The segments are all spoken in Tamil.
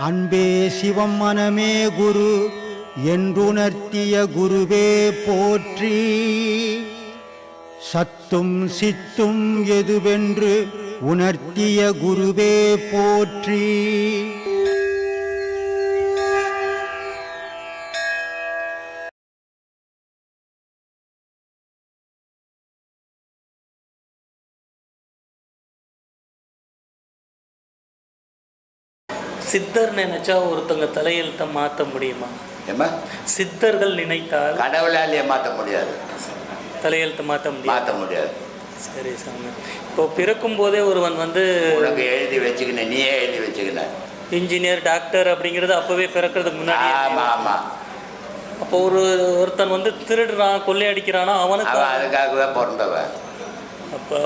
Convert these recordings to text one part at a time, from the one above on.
அன்பே சிவம் மனமே குரு என்றுணர்த்திய குருவே போற்றி. சத்தும் சித்தும் எதுவென்று உணர்த்திய குருவே போற்றி. சித்தர் நினைச்சா ஒருத்தங்க தலையெழுத்தை மாற்ற முடியுமா? ஏமா சித்தர்கள் நினைத்தால் கடவுளாலேயே மாற்ற முடியாது, தலையெழுத்தை மாற்ற முடியாது. சரி சாமி. இப்போ பிறக்கும் போதே ஒருவன் உனக்கு எழுதி வச்சுக்கின, நீயே எழுதி வச்சுக்கின இன்ஜினியர் டாக்டர் அப்படிங்கிறது அப்போவே பிறக்கிறதுக்கு முன்னாடி. ஆமாம் ஆமாம். அப்போ ஒருத்தன் திருடுறான் கொள்ளையடிக்கிறானா அவனுக்கு அதுக்காகவே பிறந்தவன்.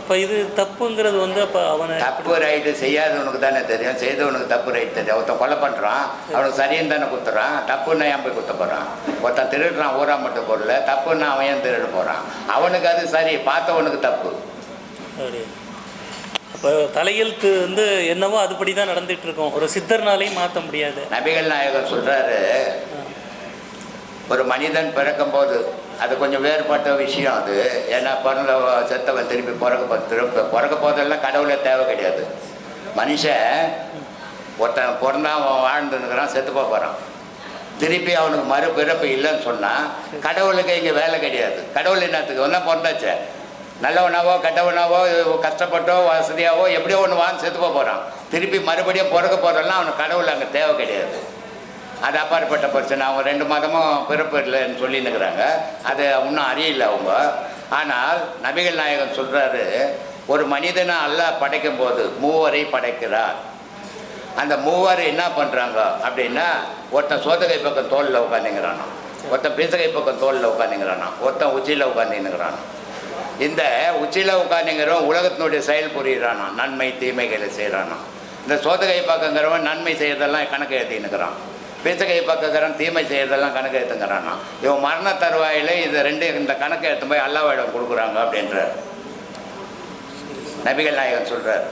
அப்போ இது தப்புங்கிறது அப்போ அவனை தப்பு ரைட்டு செய்யாதவனுக்கு தானே தெரியும், செய்தவனுக்கு தப்பு ரைட் தெரியும். ஒருத்தன் கொலை பண்ணுறான், அவனுக்கு சரின்னு தானே குத்துறான். தப்புன்னா ஏன் போய் குத்த போகிறான்? ஒருத்தன் திருடுறான் ஊரா மட்டும் பொருள், தப்புன்னா அவன் ஏன் திருட போகிறான்? அவனுக்கு அது சரி, பார்த்தவனுக்கு தப்பு. அப்போ தலையெழுத்து என்னவோ அதுபடி தான் நடந்துட்டு இருக்கோம். ஒரு சித்தர்னாலையும் மாற்ற முடியாது. நபிகள் நாயகர் சொல்கிறாரு, ஒரு மனிதன் பிறக்கும் போது அது கொஞ்சம் வேறுபட்ட விஷயம். அது ஏன்னா செத்தவன் திருப்பி பிறக்க போதெல்லாம் கடவுளே தேவை கிடையாது. மனுஷன் ஒருத்தன் பிறந்தா அவன் வாழ்ந்துருக்கிறான், செத்து போகிறான். திருப்பி அவனுக்கு மறுபிறப்பு இல்லைன்னு சொன்னால் கடவுளுக்கு இங்கே வேலை கிடையாது. கடவுள் என்னத்துக்கு ஒன்றா பிறந்தாச்சு, நல்லவனாவோ கெட்டவனாவோ கஷ்டப்பட்டோ வசதியாவோ எப்படியோ ஒன்று வாங்க செத்து போகிறான். திருப்பி மறுபடியும் பிறக்க போகிறதெல்லாம் அவனுக்கு கடவுள் அங்கே தேவை கிடையாது. அது அப்பாற்பட்ட பிரச்சனை. அவங்க 2 மாதமும் பிறப்பு இல்லைன்னு சொல்லின்னுக்கிறாங்க, அது இன்னும் அறியல அவங்க. ஆனால் நபிகள் நாயகன் சொல்கிறாரு, ஒரு மனிதனை அல்லாஹ் படைக்கும் போது 3 படைக்கிறார். அந்த 3 என்ன பண்ணுறாங்க அப்படின்னா, ஒருத்தன் சோதகை பக்கம் தோளில் உட்காந்துங்கிறானோ, ஒருத்தன் பீசகை பக்கம் தோளில் உட்காந்துங்கிறானோ, ஒருத்தன் உச்சியில் உட்காந்துங்கிறானோ. இந்த உச்சியில் உட்காந்துங்கிறவன் உலகத்தினுடைய செயல் புரிகிறானோ, நன்மை தீமைகளை செய்கிறானோ. இந்த சோதகை பக்கங்கிறவன் நன்மை செய்கிறதெல்லாம் கணக்கு எழுதினுக்கிறான், பீசகை பக்கங்கிறவன் தீமை செய்கிறதெல்லாம் கணக்கு எடுத்துங்கிறானா. இவன் மரண தருவாயில் இது 2 இந்த கணக்கை எடுத்து போய் அல்லாஹ்விடம் கொடுக்குறாங்க அப்படின்ற நபிகள் நாயகன் சொல்கிறார்.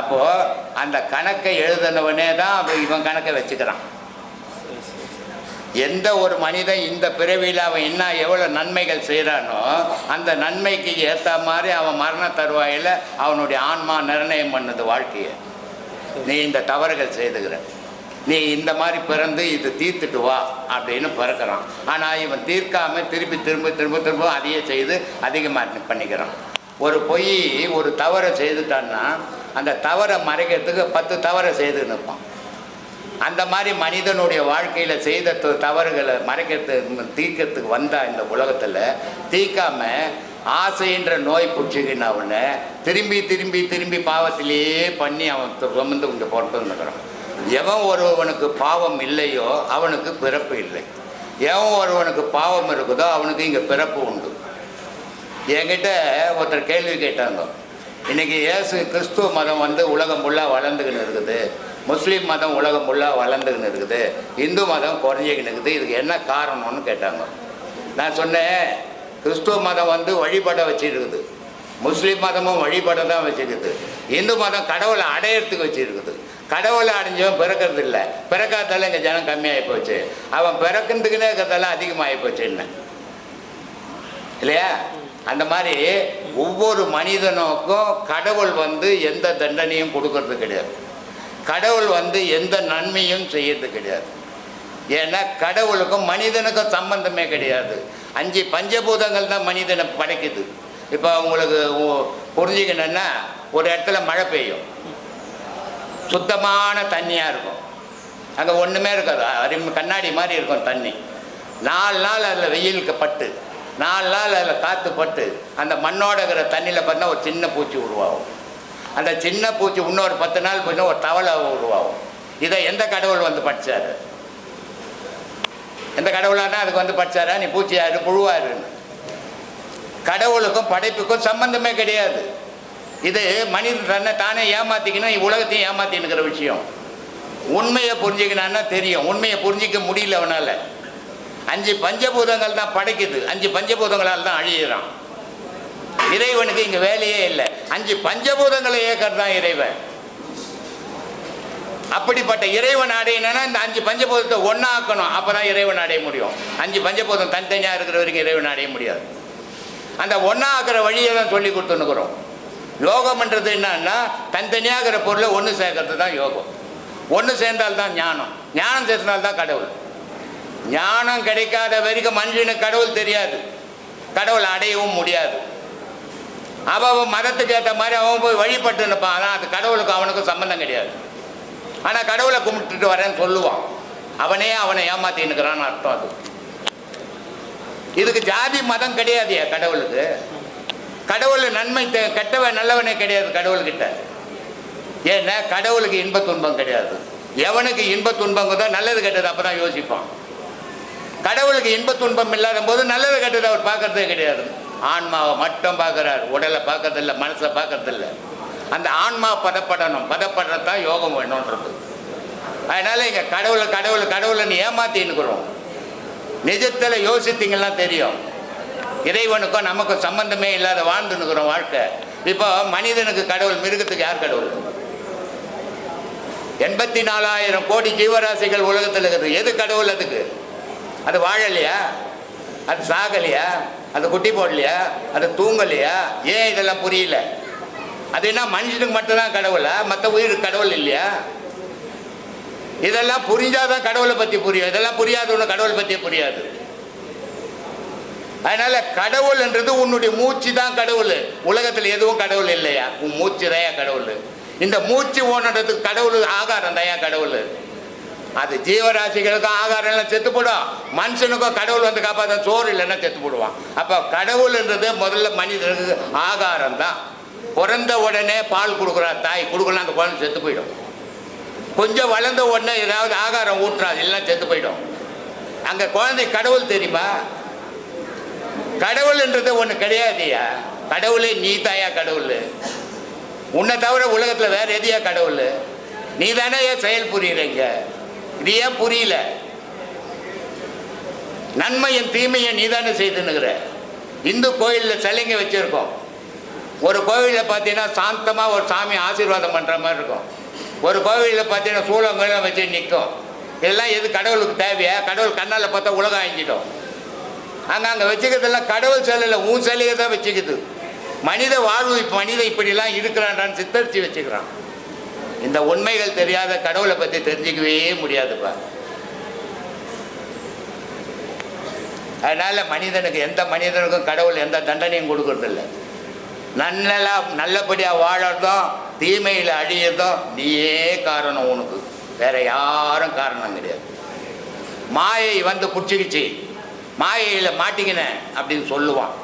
அப்போது அந்த கணக்கை எழுதினவனே தான் இவன் கணக்கை வச்சுக்கிறான். எந்த ஒரு மனிதன் இந்த பிறவியில் அவன் என்ன எவ்வளோ நன்மைகள் செய்கிறானோ அந்த நன்மைக்கு ஏற்ற மாதிரி அவன் மரண தருவாயில் அவனுடைய ஆன்மா நிர்ணயம் பண்ணுது வாழ்க்கையை. நீ இந்த தவறுகள் செய்துகிற, நீ இந்த மாதிரி பிறந்து இது தீர்த்துட்டு வா அப்படின்னு பிறக்கிறான். ஆனால் இவன் தீர்க்காமல் திருப்பி திரும்ப திரும்ப திரும்ப அதையே செய்து அதிகமாக பண்ணிக்கிறான். ஒரு பொய் ஒரு தவறை செய்துட்டான்னா அந்த தவறை மறைக்கிறதுக்கு 10 தவறை செய்து நிற்பான். அந்த மாதிரி மனிதனுடைய வாழ்க்கையில் செய்த தவறுகளை மறைக்கிறதுக்கு தீர்க்கிறதுக்கு வந்தால் இந்த உலகத்தில் தீர்க்காமல் ஆசைன்ற நோய் பிடிச்சிக்கின்னு அவனை திரும்பி திரும்பி திரும்பி பாவத்திலேயே பண்ணி அவன் சுமந்து இங்கே பிறந்துன்னுக்கிறான். எவன் ஒருவனுக்கு பாவம் இல்லையோ அவனுக்கு பிறப்பு இல்லை, எவன் ஒருவனுக்கு பாவம் இருக்குதோ அவனுக்கு இங்கே பிறப்பு உண்டு. என்கிட்ட ஒருத்தர் கேள்வி கேட்டாங்க, இன்றைக்கி கிறிஸ்துவ மதம் உலகம் ஃபுல்லாக வளர்ந்துக்கின்னு இருக்குது, முஸ்லீம் மதம் உலகம் ஃபுல்லாக வளர்ந்துக்கின்னு இருக்குது, இந்து மதம் குறைஞ்சிக்கின்னு இருக்குது, இதுக்கு என்ன காரணம்னு கேட்டாங்க. நான் சொன்னேன், கிறிஸ்துவ மதம் வழிபட வச்சுருக்குது, முஸ்லீம் மதமும் வழிபட தான் வச்சுருக்குது, இந்து மதம் கடவுளை அடையிறதுக்கு வச்சுருக்குது. கடவுளை அடைஞ்சவன் பிறக்கிறது இல்லை, பிறக்காதால இங்கே ஜனம் கம்மியாகி போச்சு, அவன் பிறக்கிறதுக்குன்னே இருக்கிறதெல்லாம் அதிகமாகி போச்சு என்ன இல்லையா? அந்த மாதிரி ஒவ்வொரு மனிதனுக்கும் கடவுள் எந்த தண்டனையும் கொடுக்கறது கிடையாது, கடவுள் எந்த நன்மையும் செய்யறது கிடையாது. ஏன்னா கடவுளுக்கும் மனிதனுக்கும் சம்பந்தமே கிடையாது. 5 பஞ்சபூதங்கள் தான் மனிதனை படைக்குது. இப்போ உங்களுக்கு புரிஞ்சுக்கணுன்னா, ஒரு இடத்துல மழை பெய்யும், சுத்தமான தண்ணியாக இருக்கும், அங்கே ஒன்றுமே இருக்காது, கண்ணாடி மாதிரி இருக்கும் தண்ணி. 4 நாள் அதில் வெயிலுக்கு பட்டு, 4 நாள் அதில் காற்று பட்டு அந்த மண்ணோட இருக்கிற தண்ணியில் பார்த்தா ஒரு சின்ன பூச்சி உருவாகும். அந்த சின்ன பூச்சி இன்னொரு 10 நாள் போயின்னா ஒரு தவளை உருவாகும். இதை எந்த கடவுள் படித்தார்? எந்த கடவுளானா அதுக்கு படித்தாரா? நீ பூச்சியாரு புழுவாருன்னு. கடவுளுக்கும் படைப்புக்கும் சம்பந்தமே கிடையாது. இது மனிதன் தன்னை தானே ஏமாற்றிக்கணும், உலகத்தையும் ஏமாற்றினுக்கிற விஷயம். உண்மையை புரிஞ்சிக்கணும்னா தெரியும், உண்மையை புரிஞ்சிக்க முடியல அவனால். 5 பஞ்சபூதங்கள் தான் படைக்குது, 5 பஞ்சபூதங்களால் தான் அழியிறான். இறைவனுக்கு இங்கே வேலையே இல்லை, 5 பஞ்சபூதங்களை இயக்கிறது தான் இறைவன். அப்படிப்பட்ட இறைவன் அடையணும்னா இந்த 5 பஞ்சபூதத்தை ஒன்றா ஆக்கணும். அப்போ தான் இறைவன் அடைய முடியும். 5 பஞ்சபூதம் தனித்தனியாக இருக்கிற வரைக்கும் இறைவன் அடைய முடியாது. அந்த ஒன்றா ஆக்கிற வழியை தான் சொல்லி கொடுத்துன்னுக்குறோம். யோகம்ன்றது என்னன்னா தனித்தனியாகிற பொருளை ஒன்று சேர்க்கறது தான் யோகம். ஒன்று சேர்ந்தால்தான் ஞானம், ஞானம் சேர்ந்தால்தான் கடவுள். ஞானம் கிடைக்காத வரைக்கும் மனுஷனுக்கு கடவுள் தெரியாது, கடவுள் அடையவும் முடியாது. அவன் மதத்துக்கு ஏற்ற மாதிரி அவன் போய் வழிபட்டு நிற்பான். ஆனால் அது கடவுளுக்கும் அவனுக்கும் சம்பந்தம் கிடையாது. ஆனால் கடவுளை கும்பிட்டுட்டு வரேன்னு சொல்லுவான். அவனே அவனை ஏமாத்தின்னுக்கிறான்னு அர்த்தம். அது இதுக்கு ஜாதி மதம் கிடையாதுயா கடவுளுக்கு. கடவுள் நன்மை கெட்டவன் நல்லவனே கிடையாது கடவுள்கிட்ட. ஏன்னா கடவுளுக்கு இன்ப துன்பம் கிடையாது. எவனுக்கு இன்ப துன்பம் தான் நல்லது கெட்டது அப்போ தான் யோசிப்பான். கடவுளுக்கு இன்ப துன்பம் இல்லாத போது நல்லது கெட்டது அவர் பார்க்கறதே கிடையாது. ஆன்மாவை மட்டும் பார்க்குறார், உடலை பார்க்கறதில்ல, மனசை பார்க்கறதில்ல. அந்த ஆன்மா பதப்படணும், பதப்படுறது தான் யோகம் வேணுன்றது. அதனால இங்கே கடவுளை கடவுளை கடவுளைன்னு ஏமாத்தின்னுக்குறோம். நிஜத்தில் யோசித்தீங்கன்னா தெரியும், இறைவனுக்கும் நமக்கும் சம்பந்தமே இல்லாத வாழ்ந்துன்னுக்குறோம் வாழ்க்கை. இப்போ மனிதனுக்கு கடவுள், மிருகத்துக்கு யார் கடவுள்? 84,000 கோடி ஜீவராசிகள் உலகத்தில் இருக்குது. எது கடவுள்? அதுக்கு அது வாழலையா, அது சாகலையா, அது குட்டி போடலையா, அது தூங்கலையா? ஏன் இதெல்லாம் புரியல? அது என்ன மனுஷனுக்கு மட்டும்தான் கடவுளா, மற்ற உயிருக்கு கடவுள் இல்லையா? இதெல்லாம் புரிஞ்சாதான் கடவுளை பற்றி புரியும். இதெல்லாம் புரியாதவனு கடவுளை பற்றியே புரியாது. அதனால கடவுள்ன்றது உன்னுடைய மூச்சு தான் கடவுள். உலகத்தில் எதுவும் கடவுள் இல்லையா, உன் மூச்சு தயா கடவுள். இந்த மூச்சு ஓனன்றதுக்கு கடவுள் ஆகாரம் தயா கடவுள். அது ஜீவராசிகளுக்கும் ஆகாரம் எல்லாம் செத்து போடும். மனுஷனுக்கும் கடவுள் வந்து காப்பாற்ற சோறு இல்லைன்னா செத்து போடுவான். அப்போ கடவுள்ன்றது முதல்ல மனிதனுக்கு ஆகாரம் தான். பிறந்த உடனே பால் கொடுக்குறார் தாய், கொடுக்கலாம் அந்த குழந்தை செத்து போயிடும். கொஞ்சம் வளர்ந்த உடனே ஏதாவது ஆகாரம் ஊட்டுறாது, இல்லைன்னா செத்து போயிடும். அங்கே குழந்தை கடவுள் தெரியுமா? கடவுள்ன்றது ஒன்று கிடையாதுயா. கடவுளே நீ தாயா கடவுள். உன்னை தவிர உலகத்தில் வேற எதையா கடவுள்? நீ தானே ஏன் செயல் புரியுறீங்க? இது ஏன் புரியல? நன்மையும் தீமையும் நீ தானே செய்துன்னுக்கிற. இந்து கோயிலில் சிலைங்க வச்சுருக்கோம். ஒரு கோவிலில் பார்த்தீங்கன்னா சாந்தமாக ஒரு சாமி ஆசீர்வாதம் பண்ணுற மாதிரி இருக்கும். ஒரு கோவிலில் பார்த்தீங்கன்னா சூளங்கெல்லாம் வச்சு நிற்கும். இதெல்லாம் எது கடவுளுக்கு தேவையா? கடவுள் கண்ணால் பார்த்தா உலகம் அழிஞ்சிடும். அங்கே வச்சுக்கிறதெல்லாம் கடவுள் சிலையில் உன் சிலையை தான் வச்சுக்குது. மனித வாழ்வு மனிதன் இப்படிலாம் இருக்கிறான்றான்னு சித்தரித்து வச்சுக்கிறான். இந்த உண்மைகள் தெரியாத கடவுளை பற்றி தெரிஞ்சிக்கவே முடியாதுப்பா. அதனால் மனிதனுக்கு, எந்த மனிதனுக்கும் கடவுள் எந்த தண்டனையும் கொடுக்கறதில்லை. நல்லபடியாக வாழறதும் தீமையில் அழியறதும் நீயே காரணம். உனக்கு வேற யாரும் காரணம் கிடையாது. மாயை வந்து பிடிச்சிக்கிச்சு, மாயையில் மாட்டிக்கினேன் அப்படின்னு சொல்லுவான்.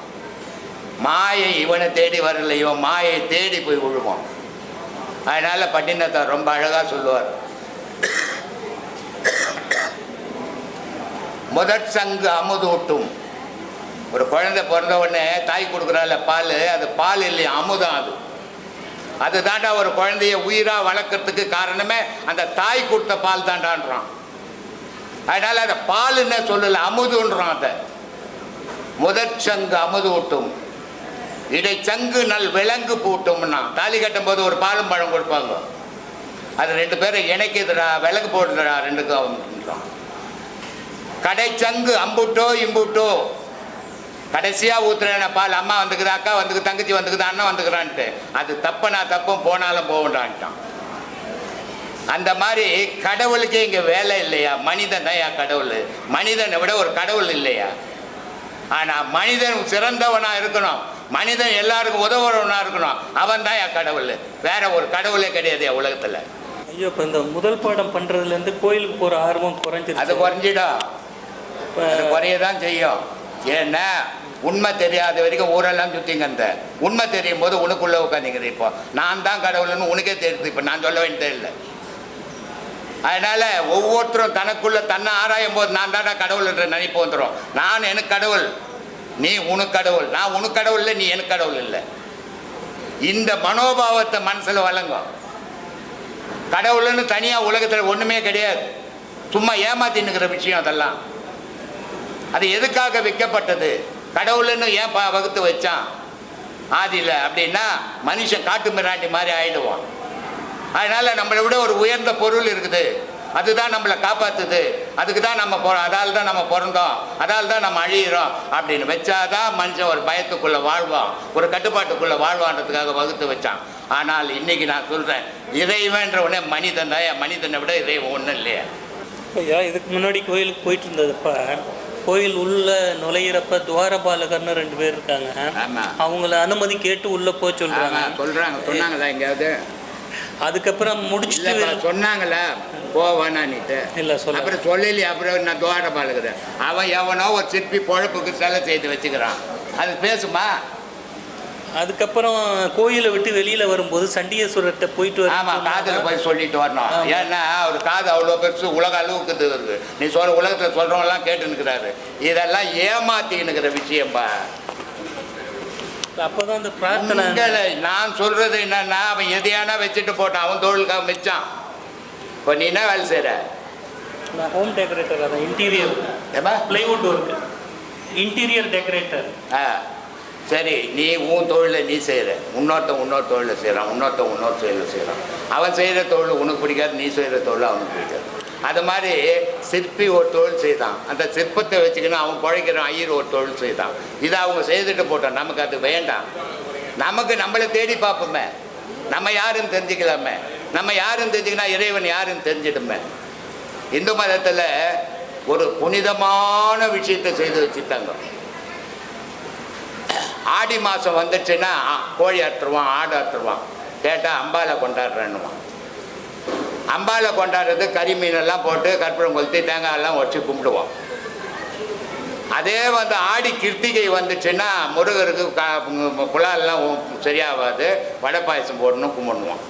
மாயை இவனை தேடி வரல, இவன் மாயை தேடி போய் விழுவான். அதனால் பட்டினத்தார் ரொம்ப அழகாக சொல்லுவார், முதற் சங்கு அமுதூட்டும். ஒரு குழந்தை பிறந்த உடனே தாய் கொடுக்குறாள் பால், அது பால் இல்லையா, அமுதம். அது தாண்டா ஒரு குழந்தைய உயிராக வளர்க்குறதுக்கு காரணமே அந்த தாய் கொடுத்த பால் தாண்டான்றான். அதனால் அதை பாலுன்னு சொல்லலை, அமுதுன்றான். அதை முதற் சங்கு அமுதூட்டும், இடைச்சங்கு நல் விலங்கு பூட்டும்னா. தாலி கட்டும் போது ஒரு பாலும் பழம் கொடுப்பாங்க. அது 2 பேரும் இணைக்குதுடா, விலங்கு போட்டுதுடா ரெண்டுக்கும். கடைச்சங்கு அம்புட்டோ இம்புட்டோ, கடைசியாக ஊத்துறேன பால், அம்மா வந்துக்குது, அக்கா வந்துக்குது, தங்கச்சி வந்துக்குது, அண்ணன் வந்துக்கிறான்ட்டு. அது தப்புனா தப்பும், போனாலும் போகண்டான்ட்டான். அந்த மாதிரி கடவுளுக்கே இங்கே வேலை இல்லையா? மனிதன் தான் யா கடவுள். மனிதனை விட ஒரு கடவுள் இல்லையா? ஆனால் மனிதன் சிறந்தவனாக இருக்கணும், மனிதன் எல்லாருக்கும் உதவுறவனாக இருக்கணும். அவன் தான் யா கடவுள். வேற ஒரு கடவுளே கிடையாது உலகத்தில். ஐயோ, இப்போ இந்த முதல் பாடம் பண்ணுறதுலேருந்து கோயிலுக்கு போகிற ஆர்வம் குறைஞ்சிடும். அது குறைஞ்சிடும், அது குறையதான் செய்யும். ஏன்னா உண்மை தெரியாத வரைக்கும் ஊரெல்லாம் சுற்றிங்க. அந்த உண்மை தெரியும் போது உனக்குள்ளே உட்காந்துங்கிறது. இப்போ நான் தான் கடவுள்னு உனக்கே தெரியுது. இப்போ நான் சொல்ல வேண்டியதே இல்லை. அதனால் ஒவ்வொருத்தரும் தனக்குள்ளே தன்னை ஆராயும் போது நான் தானே கடவுள் என்ற நினைப்பு வந்துடும். நான் எனக்கு கடவுள், நீ உனக்கு கடவுள். நான் உனக்கு கடவுள் இல்லை, நீ எனக்கு கடவுள் இல்லை. இந்த மனோபாவத்தை மனசில் வழங்கும். கடவுள்னு தனியாக உலகத்தில் ஒன்றுமே கிடையாது. சும்மா ஏமாத்தின்னுக்கிற விஷயம் அதெல்லாம். அது எதுக்காக வைக்கப்பட்டது? கடவுள்னு ஏன் வகுத்து வச்சான் ஆதியில் அப்படின்னா, மனுஷன் காட்டு மிராண்டி மாதிரி ஆயிடுவான். அதனால் நம்மளை விட ஒரு உயர்ந்த பொருள் இருக்குது, அதுதான் நம்மளை காப்பாற்றுது, அதுக்கு தான் நம்ம அதால் தான் நம்ம பிறந்தோம், அதால் தான் நம்ம அழியிறோம் அப்படின்னு வச்சாதான் மனுஷன் ஒரு பயத்துக்குள்ளே வாழ்வான், ஒரு கட்டுப்பாட்டுக்குள்ளே வாழ்வான்றதுக்காக வகுத்து வச்சான். ஆனால் இன்னைக்கு நான் சொல்கிறேன், இறைவன்ற உடனே மனிதன் தான், மனிதனை விட இறைவன் ஒன்றும் இல்லையா. ஐயா இதுக்கு முன்னாடி கோயிலுக்கு போயிட்டு இருந்ததுப்ப கோயில் உள்ள நுழையிறப்ப துவாரபாலகர்னு 2 பேர் இருக்காங்க. அவங்கள அனுமதி கேட்டு உள்ள போக சொல்றாங்க. சொன்னாங்களா எங்கேயாவது? அதுக்கப்புறம் முடிச்சுட்டு சொன்னாங்களா போவானான்னுட்டு? இல்லை சொல்ல. அப்புறம் சொல்லலையே. அப்புறம் நான் துவாரபாலகர் அவன் எவனோ ஒரு சிற்பி பொழப்புக்கு சிலை செய்து வச்சுக்கிறான், அது பேசுமா? அதுக்கப்புறம் கோயிலை விட்டு வெளியில் வரும்போது சண்டிகேஸ்வரர்கிட்ட போயிட்டு வர. ஆமாம், காதில் போய் சொல்லிட்டு வரணும். ஏன்னா அவர் காது அவ்வளோ பெருசு, உலக அளவுக்கு இருக்குது. நீ உலகத்தில் சொல்கிறவங்களாம் கேட்டுன்னுக்கிறாரு. இதெல்லாம் ஏமாத்தின்னுக்கிற விஷயம்பா. அப்போதான் அந்த பிரார்த்தனை. நான் சொல்கிறது என்னன்னா, அவன் எதையானா வச்சுட்டு போட்டான், அவன் தொழிலுக்காக மிச்சான். இப்போ நீ என்ன வேலை செய்கிற? நான் ஹோம் டெக்கரேட்டர். அதான் interior plywood work, interior decorator. சரி, நீ உன் தொழிலை நீ செய்கிற, இன்னொரு தொழிலை செய்கிறான், இன்னொரு தொழிலை செய்கிறான். அவன் செய்கிற தொழில் உனக்கு பிடிக்காது, நீ செய்கிற தொழில் அவனுக்கு பிடிக்காது. அது மாதிரி சிற்பி ஒரு தொழில் செய்தான், அந்த சிற்பத்தை வச்சுக்கின்னு அவன் பிழைக்கிறான். ஐயர் ஒரு தொழில் செய்தான். இதை அவங்க செய்துட்டு போட்டான். நமக்கு அது வேண்டாம். நமக்கு நம்மளை தேடி பார்ப்போமே, நம்ம யாருன்னு தெரிஞ்சுக்கலாமே. நம்ம யாருன்னு தெரிஞ்சுக்கினா இறைவன் யாருன்னு தெரிஞ்சிடுமே. இந்து மதத்தில் ஒரு புனிதமான விஷயத்தை செய்து வச்சுட்டாங்க. ஆடி மாதம் வந்துச்சுன்னா கோழி அறுத்துருவான், ஆடு அறுத்துருவான். கேட்டால் அம்பாலை கொண்டாடுறேன்னுவான். அம்பாலை கொண்டாடுறது கறி மீனெல்லாம் போட்டு கற்பூரம் கொளுத்தி தேங்காயெல்லாம் வச்சு கும்பிடுவோம். அதே ஆடி கிருத்திகை வந்துச்சுன்னா முருகருக்கு குழாலெல்லாம் சரியாகாது, வடை பாயசம் போடணும் கும்பிடுவோம்.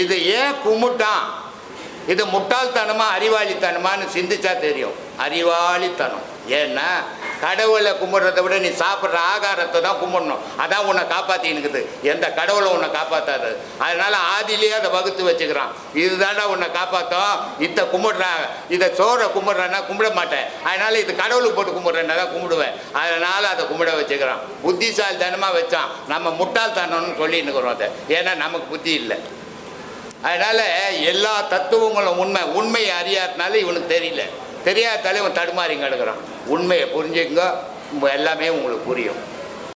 இது ஏன் கும்பிட்டான்? இது முட்டாள்தனமா அறிவாளித்தனமானு சிந்திச்சா தெரியும். அறிவாளித்தனம். ஏன்னா கடவுளை கும்பிட்றத விட நீ சாப்பிட்ற ஆகாரத்தை தான் கும்பிடணும். அதான் உன்னை காப்பாற்றினுக்குது. எந்த கடவுளை உன்னை காப்பாற்றாது. அதனால் ஆதிலேயே அதை வகுத்து வச்சுக்கிறான். இதுதாண்டா உன்னை காப்பாற்றும். இதை கும்பிட்றாங்க, இதை சோறை கும்பிட்றேன்னா கும்பிட மாட்டேன், அதனால் இது கடவுளுக்கு போட்டு கும்பிட்றேன்னா தான் கும்பிடுவேன். அதனால் அதை கும்பிட வச்சுக்கிறான். புத்திசாலித்தனமாக வச்சான். நம்ம முட்டாள்தனம்னு சொல்லின்னுக்கிறோம் அதை. ஏன்னா நமக்கு புத்தி இல்லை. அதனால் எல்லா தத்துவங்களும் உண்மையை அறியாதனால இவனுக்கு தெரியல. தெரியாதாலே இவன் தடுமாறி கிடக்குறான். உண்மையை புரிஞ்சுங்க, எல்லாமே உங்களுக்கு புரியும்.